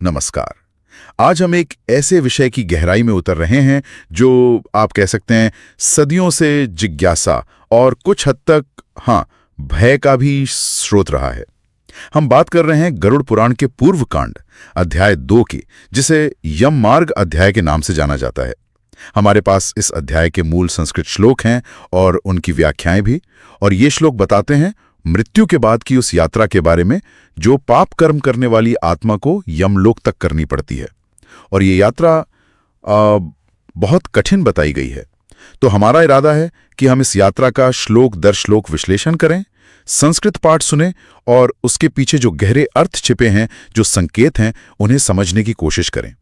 नमस्कार। आज हम एक ऐसे विषय की गहराई में उतर रहे हैं जो आप कह सकते हैं सदियों से जिज्ञासा और कुछ हद तक भय का भी स्रोत रहा है। हम बात कर रहे हैं गरुड़ पुराण के पूर्व कांड अध्याय 2 की, जिसे यम मार्ग अध्याय के नाम से जाना जाता है। हमारे पास इस अध्याय के मूल संस्कृत श्लोक हैं और उनकी व्याख्याएं भी, और ये श्लोक बताते हैं मृत्यु के बाद की उस यात्रा के बारे में जो पाप कर्म करने वाली आत्मा को यमलोक तक करनी पड़ती है। और ये यात्रा बहुत कठिन बताई गई है। तो हमारा इरादा है कि हम इस यात्रा का श्लोक दर श्लोक विश्लेषण करें, संस्कृत पाठ सुनें और उसके पीछे जो गहरे अर्थ छिपे हैं, जो संकेत हैं, उन्हें समझने की कोशिश करें।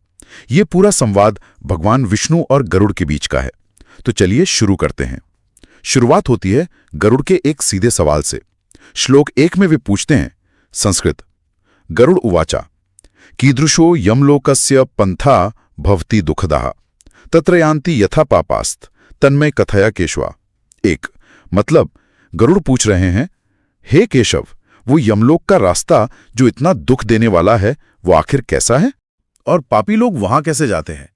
ये पूरा संवाद भगवान विष्णु और गरुड़ के बीच का है। तो चलिए शुरू करते हैं। शुरुआत होती है गरुड़ के एक सीधे सवाल से। श्लोक 1 में वे पूछते हैं, संस्कृत, गरुड़ उवाचा कीदृशो यमलोकस्य पंथा भवति दुखदः तत्र यान्ति यथा पापास्त तन्मय कथया केशवा। एक मतलब गरुड़ पूछ रहे हैं, हे केशव, वो यमलोक का रास्ता जो इतना दुख देने वाला है, वो आखिर कैसा है और पापी लोग वहां कैसे जाते हैं?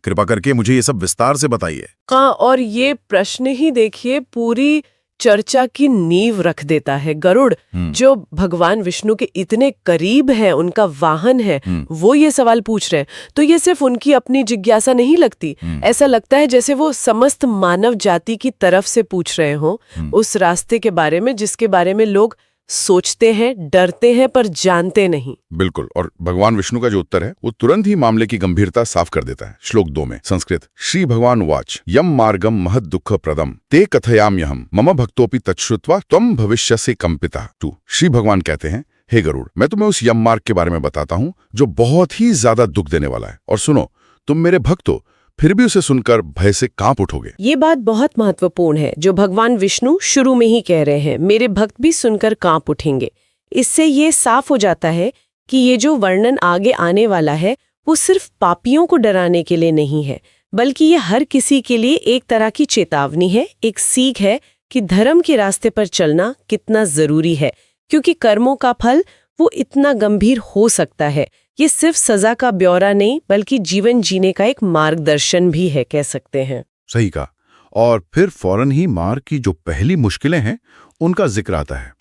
कृपा करके मुझे ये सब विस्तार से बताइए। हाँ, और ये प्रश्न ही देखिए पूरी चर्चा की नींव रख देता है। गरुड़ जो भगवान विष्णु के इतने करीब है, उनका वाहन है, वो ये सवाल पूछ रहे हैं। तो ये सिर्फ उनकी अपनी जिज्ञासा नहीं लगती, ऐसा लगता है जैसे वो समस्त मानव जाति की तरफ से पूछ रहे हों उस रास्ते के बारे में जिसके बारे में लोग सोचते हैं, डरते हैं, पर जानते नहीं। बिल्कुल। और भगवान विष्णु का जो उत्तर है वो तुरंत ही मामले की गंभीरता साफ कर देता है। श्लोक 2 में संस्कृत, श्री भगवान वाच यम मार्गम महद दुख प्रदम ते कथयाम्यहम मम भक्तोपि तच्छ्रुत्वा त्वं भविष्यसि कंपिता। 2 श्री भगवान कहते हैं, हे गरुड़, मैं तुम्हें उस यम मार्ग के बारे में बताता हूँ जो बहुत ही ज्यादा दुख देने वाला है, और सुनो, तुम मेरे भक्त हो, फिर भी उसे सुनकर भय से कांप उठोगे। ये बात बहुत महत्वपूर्ण है जो भगवान विष्णु शुरू में ही कह रहे हैं, मेरे भक्त भी सुनकर कांप उठेंगे। इससे ये साफ हो जाता है कि ये जो वर्णन आगे आने वाला है वो सिर्फ पापियों को डराने के लिए नहीं है, बल्कि ये हर किसी के लिए एक तरह की चेतावनी है, एक सीख है कि धर्म के रास्ते पर चलना कितना जरूरी है, क्योंकि कर्मों का फल वो इतना गंभीर हो सकता है। ये सिर्फ सजा का ब्यौरा नहीं, बल्कि जीवन जीने का एक मार्गदर्शन भी है, कह सकते हैं। सही कहा। और फिर फौरन ही मार्ग की जो पहली मुश्किलें हैं उनका जिक्र आता है।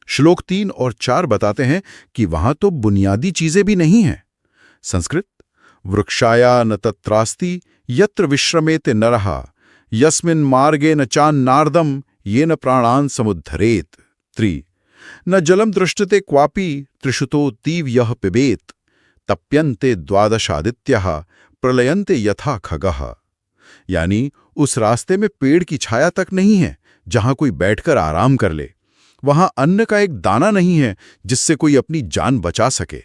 श्लोक 3 और 4 बताते हैं कि वहां तो बुनियादी चीजें भी नहीं हैं। संस्कृत, वृक्षाया न तत्रास्ति यत्र विश्रमेते नरः यस्मिन् मार्गे न चान्नार्दम येन प्राणान् समुद्धरेत। 3 न जलम दृष्टते क्वापि त्रिषुतो तीव यः पिबेत तप्यन्ते द्वादशादित्यः प्रलयन्ते यथा खगः। यानी उस रास्ते में पेड़ की छाया तक नहीं है जहां कोई बैठकर आराम कर ले, वहां अन्न का एक दाना नहीं है जिससे कोई अपनी जान बचा सके,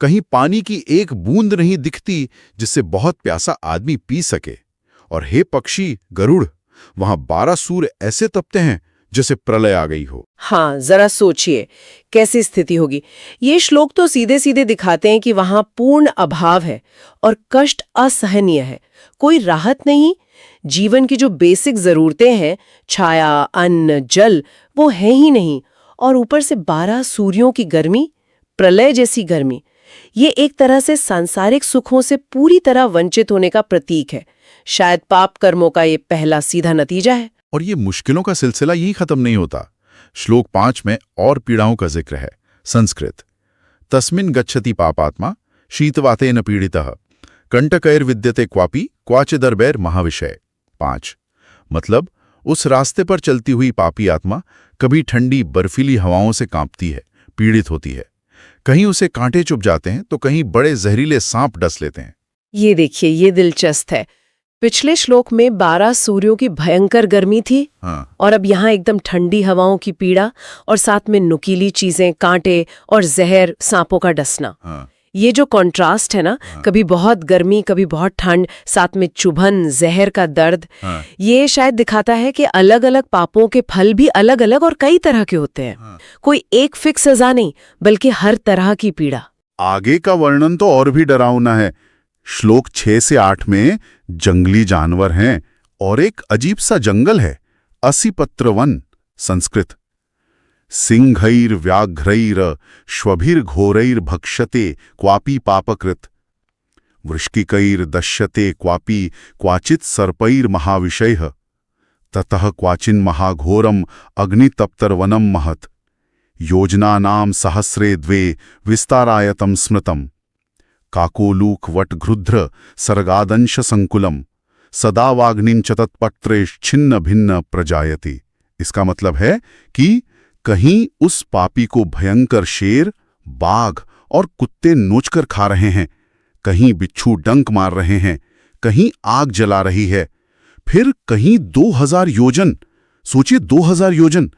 कहीं पानी की एक बूंद नहीं दिखती जिससे बहुत प्यासा आदमी पी सके, और हे पक्षी गरुड़, वहां 12 सूर्य ऐसे तपते हैं जैसे प्रलय आ गई हो। हाँ, जरा सोचिए कैसी स्थिति होगी। ये श्लोक तो सीधे सीधे दिखाते हैं कि वहां पूर्ण अभाव है और कष्ट असहनीय है, कोई राहत नहीं। जीवन की जो बेसिक जरूरतें हैं, छाया, अन्न, जल, वो है ही नहीं, और ऊपर से 12 सूर्यों की गर्मी, प्रलय जैसी गर्मी। ये एक तरह से सांसारिक सुखों से पूरी तरह वंचित होने का प्रतीक है। शायद पाप कर्मों का ये पहला सीधा नतीजा है। और ये मुश्किलों का सिलसिला यही खत्म नहीं होता। श्लोक 5 में और पीड़ाओं का जिक्र है। संस्कृत, तस्मिन् गच्छति पापात्मा शीतवातेन पीड़ितः कंटकैर्विद्यते क्वापि क्वाचिदर्भैर् महाविषय। 5 मतलब उस रास्ते पर चलती हुई पापी आत्मा कभी ठंडी बर्फीली हवाओं से कांपती है, पीड़ित होती है, कहीं उसे कांटे चुभ जाते हैं तो कहीं बड़े जहरीले सांप डस लेते हैं। ये देखिए, ये दिलचस्प है। पिछले श्लोक में 12 सूर्यों की भयंकर गर्मी थी, और अब यहाँ एकदम ठंडी हवाओं की पीड़ा, और साथ में नुकीली चीजें, कांटे और जहर, सांपों का डसना। ये जो कॉन्ट्रास्ट है ना, कभी बहुत गर्मी, कभी बहुत ठंड, साथ में चुभन, जहर का दर्द, ये शायद दिखाता है कि अलग अलग पापों के फल भी अलग अलग और कई तरह के होते हैं। कोई एक फिक्स सजा नहीं, बल्कि हर तरह की पीड़ा। आगे का वर्णन तो और भी डरावना है। श्लोक 6 से 8 में जंगली जानवर हैं और एक अजीब सा जंगल है, असीपत्र वन। संस्कृत, सिंहैर्व्याघ्रैर श्वभिर्घोरैर्भक्षते क्वापि पापकृत वृश्किकैर्दश्यते क्वापि क्वाचित् सर्पैर्महाविषैः ततः क्वाचिन्महाघोरम् अग्नितप्तर्वनं महत् योजनानां सहस्रे द्वे विस्तारायतं स्मृतम् काकोलूकवटघृध्र सर्गादंश संकुलम सदावाग्निं च तत्पत्रेश्छिन्न भिन्न प्रजायति। इसका मतलब है कि कहीं उस पापी को भयंकर शेर, बाघ और कुत्ते नोचकर खा रहे हैं, कहीं बिच्छू डंक मार रहे हैं, कहीं आग जला रही है, फिर कहीं 2000 योजन, सोचिए 2000 योजन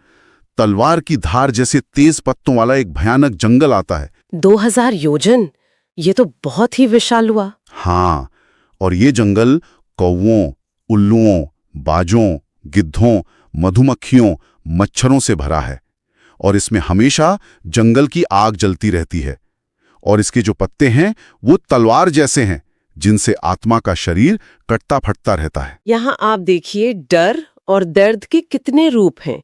तलवार की धार जैसे तेज पत्तों वाला एक भयानक जंगल आता है। 2000 योजन, ये तो बहुत ही विशाल हुआ। हाँ, और ये जंगल कौवों, उल्लुओं, बाजों, गिद्धों, मधुमक्खियों, मच्छरों से भरा है और इसमें हमेशा जंगल की आग जलती रहती है। और इसके जो पत्ते हैं वो तलवार जैसे हैं जिनसे आत्मा का शरीर कटता फटता रहता है। यहाँ आप देखिए डर और दर्द के कितने रूप हैं।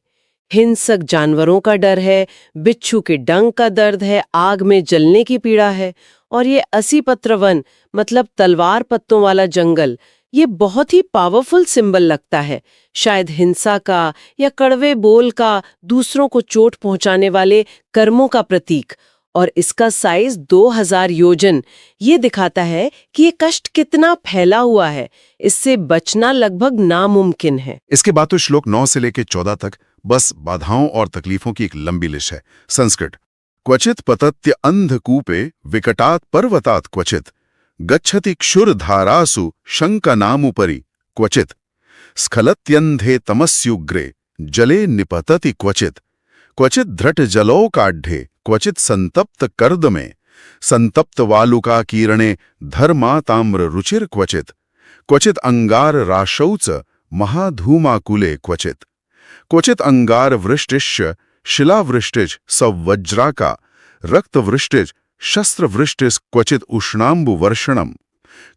हिंसक जानवरों का डर है, बिच्छू के डंक का दर्द है, आग में जलने की पीड़ा है, और ये 80 पत्र वन मतलब तलवार पत्तों वाला जंगल, ये बहुत ही पावरफुल सिंबल लगता है, शायद हिंसा का या कड़वे बोल का, दूसरों को चोट पहुंचाने वाले कर्मों का प्रतीक। और इसका साइज 2000 योजन ये दिखाता है कि ये कष्ट कितना फैला हुआ है, इससे बचना लगभग नामुमकिन है। इसके बाद तो श्लोक 9 से लेकर 14 तक बस बाधाओं और तकलीफों की एक लंबी लिस्ट है। संस्कृत क्वचित पतत्य अंधकूपे विकटात् पर्वतात् क्वचित गच्छति क्षुरधारासु शंकनामुपरि क्वचित स्खलत्यन्धे तमस्युग्रे जले निपतति क्वचित क्वचित धृट जलौकाढ्ये क्वचित संतप्त कर्दमे संतप्त वालुका कीरणे धर्मा ताम्र रुचिर क्वचित क्वचित अंगार राशौच महाधूमाकुले क्वचित क्वचित अंगार वृष्टिश्च शिलावृष्टिज सवज्राका रक्तवृष्टिज शस्त्रवृष्टिस् क्वचित उष्णाम्बु वर्षणम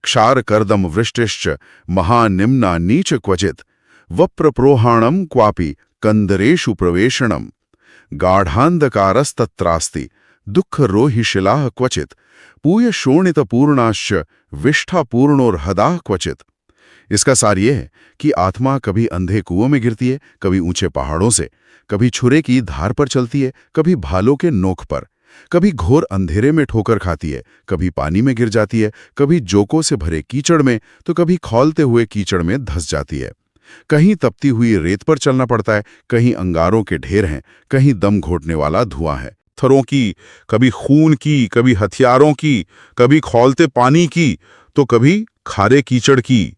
क्षारकर्दम वृष्टिश्च महानिम्ना नीच क्वचित वप्रप्रोहाणम क्वापि कंदरेषु प्रवेशणम गाढ़ान्धकारस्तत्रास्ति दुःखरोहिशिलाः क्वचित पूयशोणितपूर्णाश्च विष्ठापूर्णोर्हदाः क्वचित। इसका सार ये है कि आत्मा कभी अंधे कुओं में गिरती है, कभी ऊंचे पहाड़ों से, कभी छुरे की धार पर चलती है, कभी भालों के नोक पर, कभी घोर अंधेरे में ठोकर खाती है, कभी पानी में गिर जाती है, कभी जोकों से भरे कीचड़ में, तो कभी खौलते हुए कीचड़ में धंस जाती है। कहीं तपती हुई रेत पर चलना पड़ता है, कहीं अंगारों के ढेर हैं, कहीं दम घोटने वाला धुआं है। थरों की, कभी खून की, कभी हथियारों की, कभी खौलते पानी की, तो कभी खारे कीचड़ की।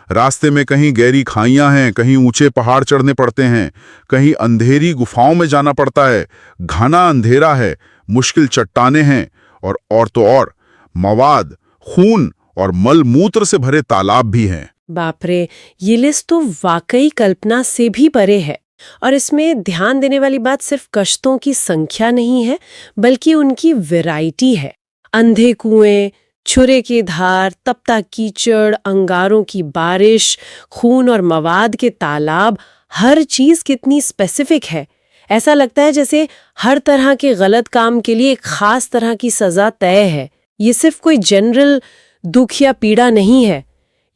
रास्ते में कहीं गहरी खाइयां हैं, कहीं ऊंचे पहाड़ चढ़ने पड़ते हैं, कहीं अंधेरी गुफाओं में जाना पड़ता है, घना अंधेरा है, मुश्किल चट्टाने हैं, और तो और मवाद, खून और मलमूत्र से भरे तालाब भी हैं। बाप रे, ये लिस्ट तो वाकई कल्पना से भी परे है। और इसमें ध्यान देने वाली बात सिर्फ कष्टों की संख्या नहीं है, बल्कि उनकी वैरायटी है। अंधे कुएं, छुरे की धार, तपता कीचड़, अंगारों की बारिश, खून और मवाद के तालाब, हर चीज कितनी स्पेसिफिक है। ऐसा लगता है जैसे हर तरह के गलत काम के लिए एक खास तरह की सजा तय है। ये सिर्फ कोई जनरल दुख या पीड़ा नहीं है,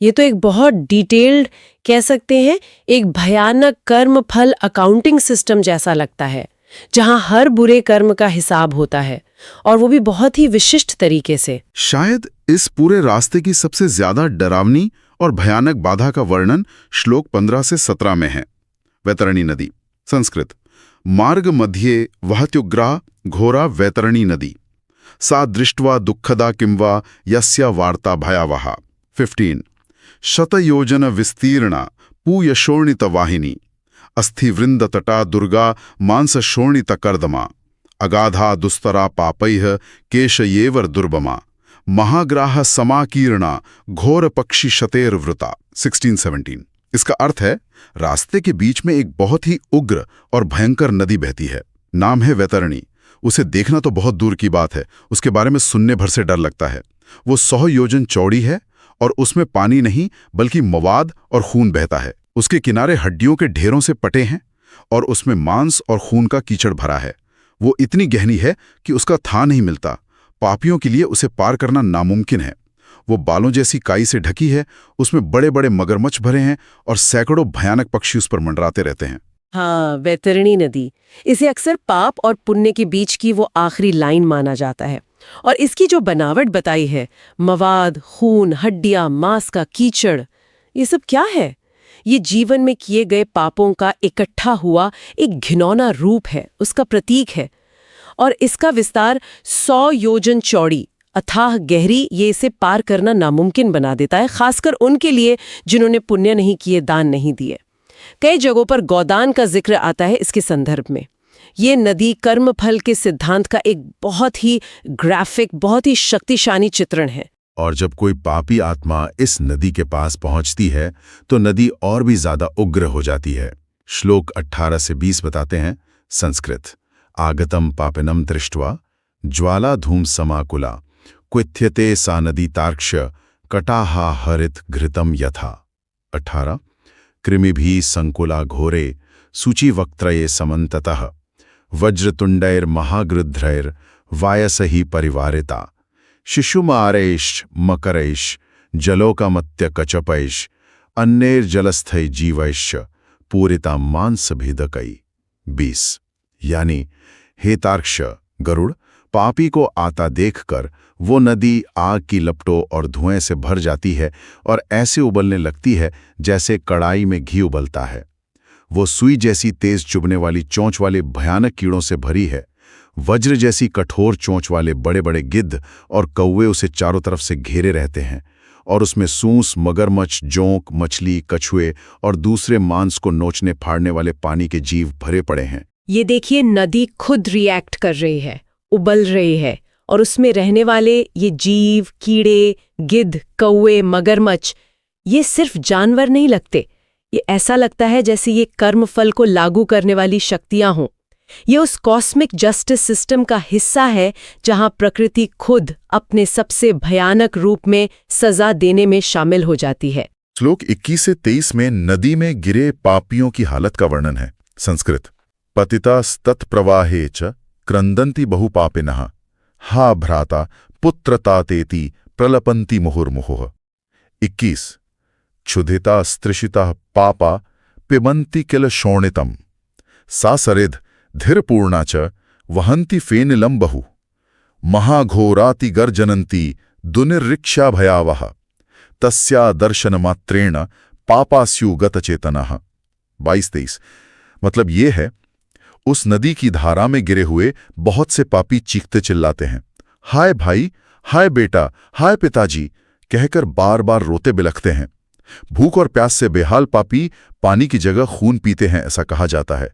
ये तो एक बहुत डिटेल्ड, कह सकते हैं एक भयानक कर्म फल अकाउंटिंग सिस्टम जैसा लगता है, जहां हर बुरे कर्म का हिसाब होता है, और वो भी बहुत ही विशिष्ट तरीके से। शायद इस पूरे रास्ते की सबसे ज्यादा डरावनी और भयानक बाधा का वर्णन श्लोक 15 से 17 में है। वैतरणी नदी। संस्कृत मार्ग मध्ये वहत्युग्रा घोरा वैतरणी नदी सा दृष्ट्वा दुःखदा किंवा यस्या वार्ता भयावहा। 15 शतयोजन विस्तीर्णा पूयशोणित वाहिनी अस्थिवृंद तटा दुर्गा मांसशोणित कर्दमा अगाधा दुस्तरा पापैः केशयेवर दुर्बमा महाग्राह समाकीर्णा घोर पक्षी शतेर्वृता। 16-17। इसका अर्थ है रास्ते के बीच में एक बहुत ही उग्र और भयंकर नदी बहती है, नाम है वैतरणी। उसे देखना तो बहुत दूर की बात है, उसके बारे में सुनने भर से डर लगता है। वो 100 योजन चौड़ी है और उसमें पानी नहीं बल्कि मवाद और खून बहता है। उसके किनारे हड्डियों के ढेरों से पटे हैं, और उसमें मांस और खून का कीचड़ भरा है। वो इतनी गहरी है कि उसका था नहीं मिलता। पापियों के लिए उसे पार करना नामुमकिन है। वो बालों जैसी काई से ढकी है, उसमें बड़े बड़े मगरमच्छ भरे हैं और सैकड़ों भयानक पक्षी उस पर मंडराते रहते हैं। हाँ, वैतरणी नदी। इसे अक्सर पाप और पुण्य के बीच की वो आखिरी लाइन माना जाता है। और इसकी जो बनावट बताई है, मवाद, खून, हड्डियां, मांस का कीचड़, ये सब क्या है? ये जीवन में किए गए पापों का इकट्ठा हुआ एक घिनौना रूप है, उसका प्रतीक है। और इसका विस्तार 100 योजन चौड़ी, अथाह गहरी, ये इसे पार करना नामुमकिन बना देता है, खासकर उनके लिए जिन्होंने पुण्य नहीं किए, दान नहीं दिए। कई जगहों पर गोदान का जिक्र आता है इसके संदर्भ में। ये नदी कर्मफल के सिद्धांत का एक बहुत ही ग्राफिक, बहुत ही शक्तिशाली चित्रण है। और जब कोई पापी आत्मा इस नदी के पास पहुंचती है तो नदी और भी ज्यादा उग्र हो जाती है। श्लोक 18 से 20 बताते हैं, संस्कृत। आगतम पापिनम दृष्ट्वा ज्वाला धूम समाकुला क्विथ्यते सा नदी तार्क्ष कटाहा हरित घृतम यथा। 18 कृमिभी संकुला घोरे सूचिवक्त्रये समन्ततः वज्रतुंडैर महागृध्रैर वायसहि परिवारिता शिशुमारैश्च मकरैश्च जलोकमत्य कचपैश्च अन्यैर्जलस्थै जीवैश्च पूरिता मांसभिदकै। 20 यानी हे तार्क्ष गरुड़, पापी को आता देखकर वो नदी आग की लपटों और धुएं से भर जाती है और ऐसे उबलने लगती है जैसे कड़ाई में घी उबलता है। वो सुई जैसी तेज चुभने वाली चोंच वाले भयानक कीड़ों से भरी है। वज्र जैसी कठोर चोंच वाले बड़े बड़े गिद्ध और कौवे उसे चारों तरफ से घेरे रहते हैं और उसमें सूंस, मगरमच्छ, जोंक, मछली, कछुए और दूसरे मांस को नोचने फाड़ने वाले पानी के जीव भरे पड़े हैं। ये देखिए, नदी खुद रिएक्ट कर रही है, उबल रही है, और उसमें रहने वाले ये जीव, कीड़े, गिद्ध, कौवे, मगरमच्छ, ये सिर्फ जानवर नहीं लगते। ये ऐसा लगता है जैसे ये कर्मफल को लागू करने वाली शक्तियां हों। ये उस कॉस्मिक जस्टिस सिस्टम का हिस्सा है जहां प्रकृति खुद अपने सबसे भयानक रूप में सजा देने में शामिल हो जाती है। श्लोक 21 से 23 में नदी में गिरे पापियों की हालत का वर्णन है। संस्कृत। पतितास्तत्प्रवाहे च क्रंदन्ति बहुपापिनः हा भ्राता पुत्रतातेति प्रलपन्ति मुहुर्मुहुः। 21 क्षुधितास्त्रिषिताः पापा पिबन्ति किल शोणितम् सा सरिद् धीरपूर्णा च वहन्ति फेनिलं बहु महाघोराति गर्जनन्ति दुनिर्रिक्षा भयावह तस्या दर्शनमात्रेण पापास्यु गतचेतनः। 22-23 मतलब ये है, उस नदी की धारा में गिरे हुए बहुत से पापी चीखते चिल्लाते हैं, हाय भाई, हाय बेटा, हाय पिताजी कहकर बार बार रोते बिलखते हैं। भूख और प्यास से बेहाल पापी पानी की जगह खून पीते हैं, ऐसा कहा जाता है।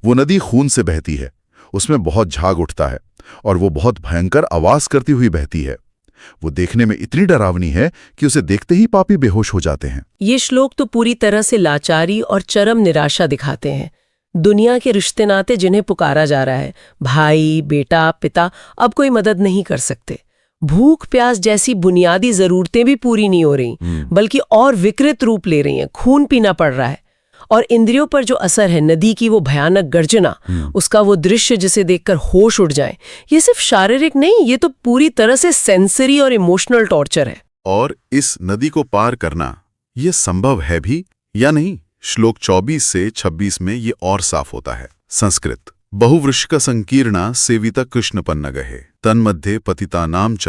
वो नदी खून से बहती है, उसमें बहुत झाग उठता है और वो बहुत भयंकर आवाज करती हुई बहती है। वो देखने में इतनी डरावनी है कि उसे देखते ही पापी बेहोश हो जाते हैं। ये श्लोक तो पूरी तरह से लाचारी और चरम निराशा दिखाते हैं। दुनिया के रिश्ते नाते जिन्हें पुकारा जा रहा है, भाई, बेटा, पिता, अब कोई मदद नहीं कर सकते। भूख प्यास जैसी बुनियादी जरूरतें भी पूरी नहीं हो रही, बल्कि और विकृत रूप ले रही हैं। खून पीना पड़ रहा है और इंद्रियों पर जो असर है, नदी की वो भयानक गर्जना, उसका वो दृश्य जिसे देखकर होश उड़ जाए, ये सिर्फ शारीरिक नहीं, ये तो पूरी तरह से सेंसरी और इमोशनल टॉर्चर है। और इस नदी को पार करना ये संभव है भी या नहीं, श्लोक 24 से 26 में ये और साफ होता है। संस्कृत। बहुवृषक संकीर्णा सेविता कृष्णपन्नगहे तन्मध्ये पतितानां च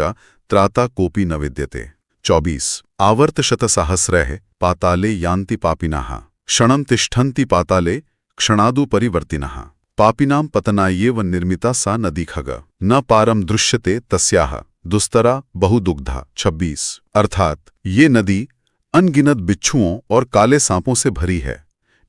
त्राता कोपी न विद्यते। 24 आवर्त शतसहस्रैः पाताले यान्ति पापिनः क्षणं तिष्ठन्ति पाताले क्षणादु परिवर्तिनः पापिनां पतनायेव निर्मिता सा नदी खग न पारम दृश्यते तस्याः दुस्तरा बहुदुग्धा। 26 अर्थात ये नदी अनगिनत बिच्छुओं और काले सांपों से भरी है।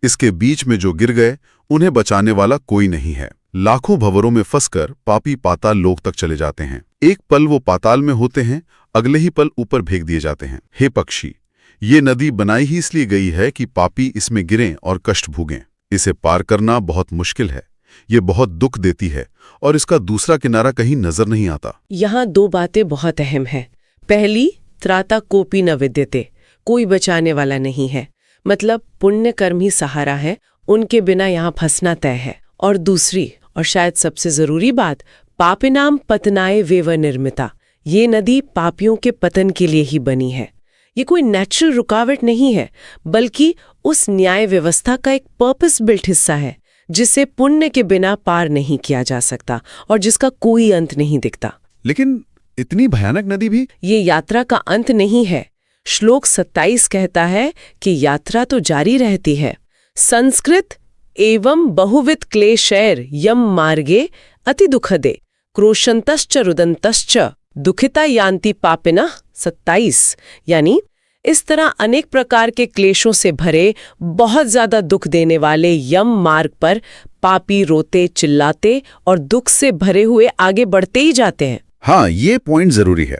इसके बीच में जो गिर गए उन्हें बचाने वाला कोई नहीं है। लाखों भंवरों में फंसकर पापी पाताल लोक तक चले जाते हैं। एक पल वो पाताल में होते हैं, अगले ही पल ऊपर फेंक दिए जाते हैं। हे पक्षी, ये नदी बनाई ही इसलिए गई है कि पापी इसमें गिरें और कष्ट भोगें। इसे पार करना बहुत मुश्किल है, ये बहुत दुख देती है और इसका दूसरा किनारा कहीं नजर नहीं आता। यहाँ दो बातें बहुत अहम हैं। पहली, त्राता कोपी न विद्यते, कोई बचाने वाला नहीं है, मतलब पुण्य कर्म ही सहारा है उनके बिना यहाँ फंसना तय है। और दूसरी और शायद सबसे जरूरी बात, पापिनाम पतनाय वेव निर्मिता, ये नदी पापियों के पतन के लिए ही बनी है। ये कोई नेचुरल रुकावट नहीं है, बल्कि उस न्याय व्यवस्था का एक पर्पस बिल्ट हिस्सा है जिसे पुण्य के बिना पार नहीं किया जा सकता और जिसका कोई अंत नहीं दिखता। लेकिन इतनी भयानक नदी भी? ये यात्रा का अंत नहीं है। श्लोक 27 कहता है कि यात्रा तो जारी रहती है। संस्कृत एवं बहुविध क्लेशैर यम मार्गे अति दुखदे क्रोशंतश्च रुदंतश्च दुखिता यान्ति पापिनः 27, यानी इस तरह अनेक प्रकार के क्लेशों से भरे बहुत ज्यादा दुख देने वाले यम मार्ग पर पापी रोते चिल्लाते और दुख से भरे हुए आगे बढ़ते ही जाते हैं। हाँ, ये पॉइंट जरूरी है।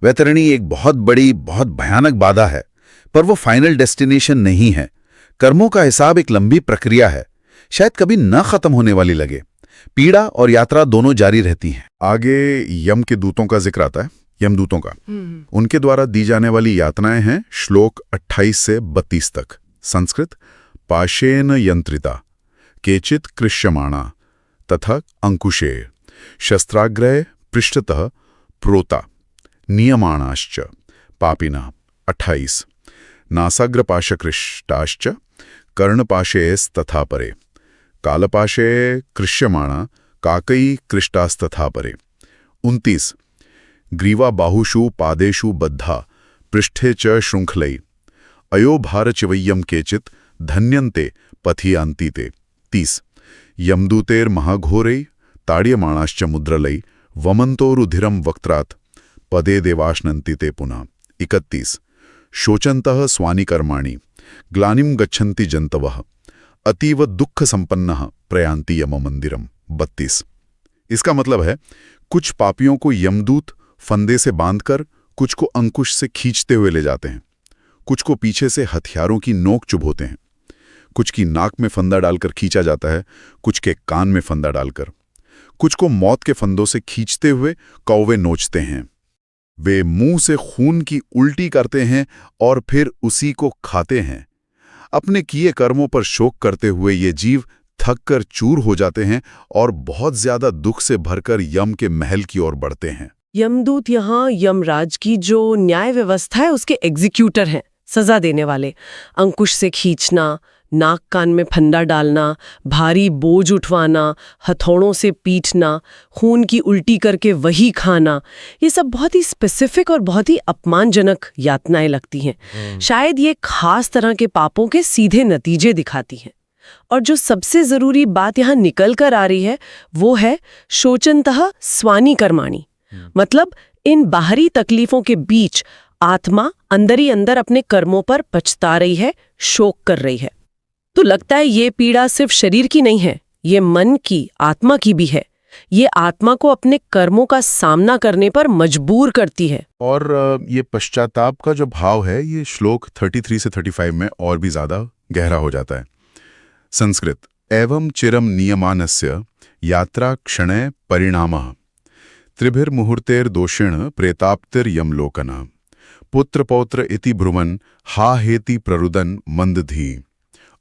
वैतरणी एक बहुत बड़ी, बहुत भयानक बाधा है, पर वो फाइनल डेस्टिनेशन नहीं है। कर्मों का हिसाब एक लंबी प्रक्रिया है, शायद कभी न खत्म होने वाली लगे। पीड़ा और यात्रा दोनों जारी रहती हैं। आगे यम के दूतों का जिक्र आता है, यमदूतों का। उनके द्वारा दी जाने वाली यातनाएं हैं श्लोक 28 से 32 तक। संस्कृत पाशेन यंत्रिता केचित कृष्यमाणा तथा अंकुशे शस्त्राग्रय पृष्ठतः प्रोता नियमाणाश्च पापिना 28 नासाग्रपाशकृष्टाश्च कर्णपाशेस्तथा परे कालपाशे कृष्यमाणा काकई कृष्टास्तथा परे 29 ग्रीवा बाहुषु पादेषु बद्धा पृष्ठे च श्रृंखलै अयो भारचिवय्यम केचित धन्यन्ते पथि यान्ति ते 30 यमदूतेर महाघोरै ताड्यमाणाश्च मुद्रलै वमन्तोरुधिरं वक्त्रात् पदे देवाश्नन्ति ते पुनः 31 शोचन्तः स्वानिकर्माणि ग्लानिं गच्छन्ति जन्तवः अतीव दुःख संपन्नः प्रयान्ति यम मंदिरम 32। इसका मतलब है, कुछ पापियों को यमदूत फंदे से बांधकर कुछ को अंकुश से खींचते हुए ले जाते हैं, कुछ को पीछे से हथियारों की नोक चुभोते हैं, कुछ की नाक में फंदा डालकर खींचा जाता है, कुछ के कान में फंदा डालकर, कुछ को मौत के फंदों से खींचते हुए कौवे नोचते हैं। वे मुंह से खून की उल्टी करते हैं और फिर उसी को खाते हैं। अपने किए कर्मों पर शोक करते हुए ये जीव थक कर चूर हो जाते हैं और बहुत ज्यादा दुख से भरकर यम के महल की ओर बढ़ते हैं। यमदूत यहाँ यमराज की जो न्याय व्यवस्था है उसके एग्जीक्यूटर हैं, सजा देने वाले। अंकुश से खींचना, नाक कान में फंदा डालना, भारी बोझ उठवाना, हथौड़ों से पीटना, खून की उल्टी करके वही खाना, ये सब बहुत ही स्पेसिफिक और बहुत ही अपमानजनक यातनाएं लगती हैं। शायद ये खास तरह के पापों के सीधे नतीजे दिखाती हैं। और जो सबसे जरूरी बात यहाँ निकल कर आ रही है वो है शोचन्तः स्वानि कर्माणि। मतलब इन बाहरी तकलीफों के बीच आत्मा अंदर ही अंदर अपने कर्मों पर पछता रही है, शोक कर रही है। तो लगता है ये पीड़ा सिर्फ शरीर की नहीं है, ये मन की, आत्मा की भी है। ये आत्मा को अपने कर्मों का सामना करने पर मजबूर करती है। और ये पश्चाताप का जो भाव है ये श्लोक 33 से 35 में और भी ज्यादा गहरा हो जाता है। संस्कृत एवं चिरम नियमानस्य यात्रा क्षणे परिणामः त्रिभिर्मुहूर्तेर दोषेण प्रेताप्तिर यमलोकना पुत्र पौत्र इति ब्रुवन् हा हेति प्ररुदन मंदधी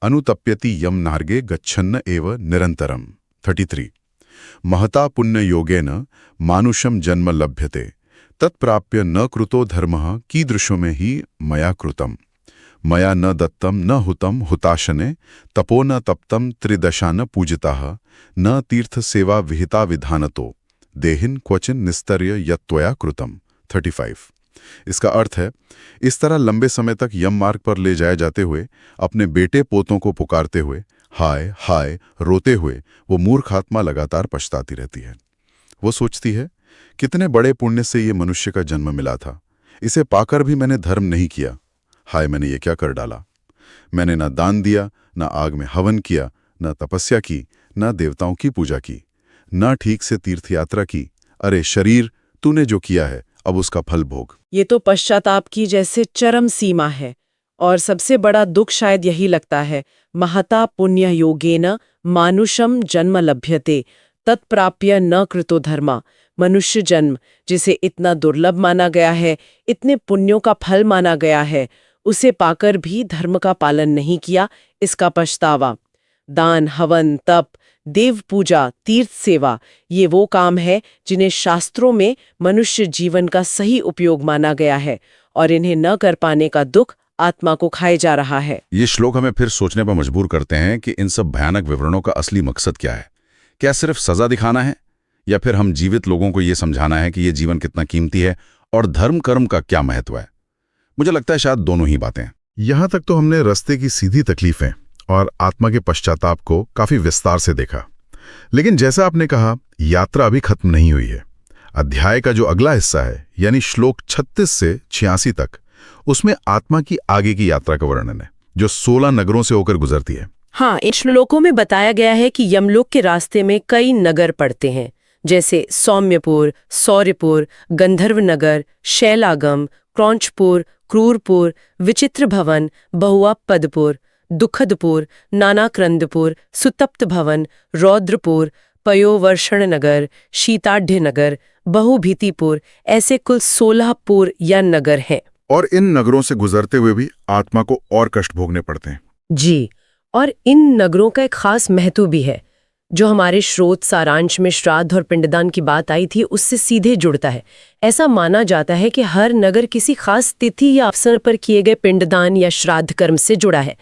अनुतप्यति यम नार्गे गच्छन्न एव निरंतरम 33 महता पुण्य योगेन मानुषम जन्म लभ्यते तत्प्राप्य न कृतो धर्मः कीदृशो में ही मया कृतम मया न दत्तम न हुतम हुताशने तपो न तप्तम त्रिदशा न पूजिताः न तीर्थ सेवा विहिता विधानतो देहिन क्वचिन निस्तर्य यत्त्वया कृतम 35। इसका अर्थ है, इस तरह लंबे समय तक यम मार्ग पर ले जाए जाते हुए, अपने बेटे पोतों को पुकारते हुए, हाय हाय रोते हुए वो मूर्ख आत्मा लगातार पछताती रहती है। वो सोचती है, कितने बड़े पुण्य से ये मनुष्य का जन्म मिला था, इसे पाकर भी मैंने धर्म नहीं किया। हाय मैंने ये क्या कर डाला। मैंने न दान दिया, न आग में हवन किया, न तपस्या की, न देवताओं की पूजा की, न ठीक से तीर्थ यात्रा की। अरे शरीर, तूने जो किया है अब उसका फल भोग। ये तो पश्चाताप की जैसे चरम सीमा है। और सबसे बड़ा दुख शायद यही लगता है, महता पुण्य योगेन मानुषम जन्म लभ्यते तत्प्राप्य न कृतो धर्मा। मनुष्य जन्म जिसे इतना दुर्लभ माना गया है, इतने पुण्यों का फल माना गया है, उसे पाकर भी धर्म का पालन नहीं किया, इसका पछतावा। दान, हवन, तप, देव पूजा, तीर्थ सेवा, ये वो काम है जिन्हें शास्त्रों में मनुष्य जीवन का सही उपयोग माना गया है, और इन्हें न कर पाने का दुख आत्मा को खाए जा रहा है। ये श्लोक हमें फिर सोचने पर मजबूर करते हैं कि इन सब भयानक विवरणों का असली मकसद क्या है। क्या सिर्फ सजा दिखाना है, या फिर हम जीवित लोगों को ये समझाना है कि ये जीवन कितना कीमती है और धर्म कर्म का क्या महत्व है? मुझे लगता है शायद दोनों ही बातें। यहां तक तो हमने रास्ते की सीधी तकलीफें और आत्मा के पश्चाताप को काफी विस्तार से देखा, लेकिन जैसा आपने कहा, यात्रा अभी खत्म नहीं हुई है। अध्याय का जो अगला हिस्सा है, यानी श्लोक 36 से 86 तक, उसमें आत्मा की आगे की यात्रा का वर्णन है, जो 16 नगरों से होकर गुजरती है। हाँ, इन श्लोकों में बताया गया है कि यमलोक के रास्ते में कई नगर पड़ते हैं, जैसे सौम्यपुर, सौर्यपुर, गंधर्व नगर, शैलागम, क्रौंचपुर, क्रूरपुर, विचित्र भवन, बहुआ पदपुर, दुखदपुर, नानाक्रंदपुर, सुतप्त भवन, रौद्रपुर, पयोवर्षण नगर, शीताढ़ नगर, बहुभीतिपुर, ऐसे कुल 16 पुर या नगर हैं। और इन नगरों से गुजरते हुए भी आत्मा को और कष्ट भोगने पड़ते हैं। जी, और इन नगरों का एक खास महत्व भी है, जो हमारे स्रोत सारांश में श्राद्ध और पिंडदान की बात आई थी, उससे सीधे जुड़ता है। ऐसा माना जाता है कि हर नगर किसी खास तिथि या अवसर पर किए गए पिंडदान या श्राद्ध कर्म से जुड़ा है।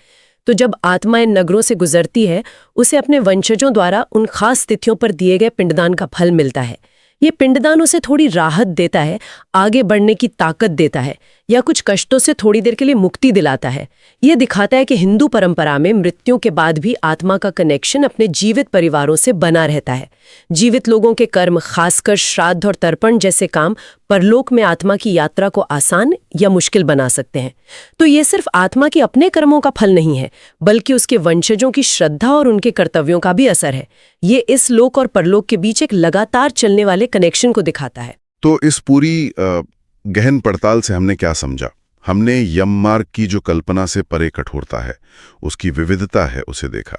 तो जब आत्मा इन नगरों से गुजरती है, उसे अपने वंशजों द्वारा उन खास तिथियों पर दिए गए पिंडदान का फल मिलता है। ये पिंडदान उसे थोड़ी राहत देता है, आगे बढ़ने की ताकत देता है, या कुछ कष्टों से थोड़ी देर के लिए मुक्ति दिलाता है। ये दिखाता है कि हिंदू परंपरा में मृत्यु के बाद भी आत्मा का कनेक्शन अपने जीवित परिवारों से बना रहता है। जीवित लोगों के कर्म, खासकर श्राद्ध और तर्पण जैसे काम, परलोक में आत्मा की यात्रा को आसान या मुश्किल बना सकते हैं। तो ये सिर्फ आत्मा के अपने कर्मों का फल नहीं है, बल्कि उसके वंशजों की श्रद्धा और उनके कर्तव्यों का भी असर है। ये इस लोक और परलोक के बीच एक लगातार चलने वाले कनेक्शन को दिखाता है। तो इस पूरी गहन पड़ताल से हमने क्या समझा? हमने यम मार्ग की जो कल्पना से परे कठोरता है, उसकी विविधता है, उसे देखा।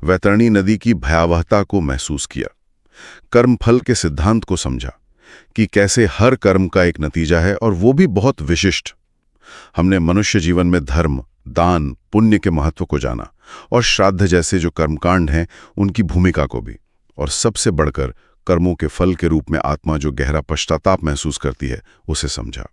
वैतरणी नदी की भयावहता को महसूस किया। कर्मफल के सिद्धांत को समझा कि कैसे हर कर्म का एक नतीजा है, और वो भी बहुत विशिष्ट। हमने मनुष्य जीवन में धर्म, दान, पुण्य के महत्व को जाना, और श्राद्ध जैसे जो कर्मकांड हैं उनकी भूमिका को भी। और सबसे बढ़कर कर्मों के फल के रूप में आत्मा जो गहरा पश्चाताप महसूस करती है, उसे समझा।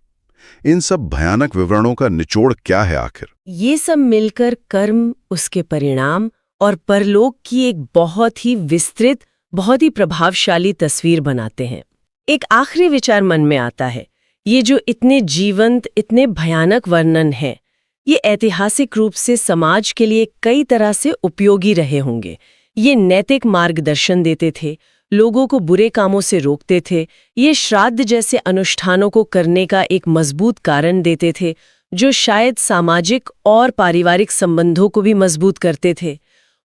इन सब भयानक विवरणों का निचोड़ क्या है आखिर? ये सब मिलकर कर्म, उसके परिणाम और परलोक की एक बहुत ही विस्तृत, बहुत ही प्रभावशाली तस्वीर बनाते हैं। एक आखिरी विचार मन में आता है, ये जो इतने जीवंत, इतने भयानक वर्णन हैं, ये ऐतिहासिक रूप से समाज के लिए कई तरह से उपयोगी रहे होंगे। ये नैतिक मार्गदर्शन देते थे, लोगों को बुरे कामों से रोकते थे। ये श्राद्ध जैसे अनुष्ठानों को करने का एक मजबूत कारण देते थे, जो शायद सामाजिक और पारिवारिक संबंधों को भी मजबूत करते थे।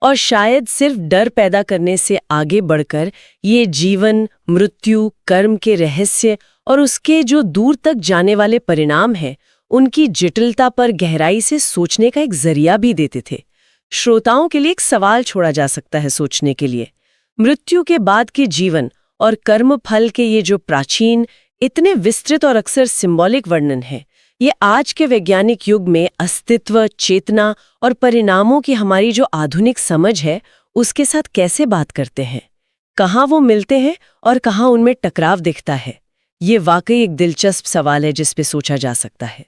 और शायद सिर्फ डर पैदा करने से आगे बढ़कर ये जीवन, मृत्यु, कर्म के रहस्य और उसके जो दूर तक जाने वाले परिणाम हैं, उनकी जटिलता पर गहराई से सोचने का एक जरिया भी देते थे। श्रोताओं के लिए एक सवाल छोड़ा जा सकता है सोचने के लिए। मृत्यु के बाद के जीवन और कर्म फल के ये जो प्राचीन, इतने विस्तृत और अक्सर सिंबॉलिक वर्णन है, ये आज के वैज्ञानिक युग में अस्तित्व, चेतना और परिणामों की हमारी जो आधुनिक समझ है, उसके साथ कैसे बात करते हैं? कहाँ वो मिलते हैं और कहाँ उनमें टकराव दिखता है? ये वाकई एक दिलचस्प सवाल है जिस पे सोचा जा सकता है।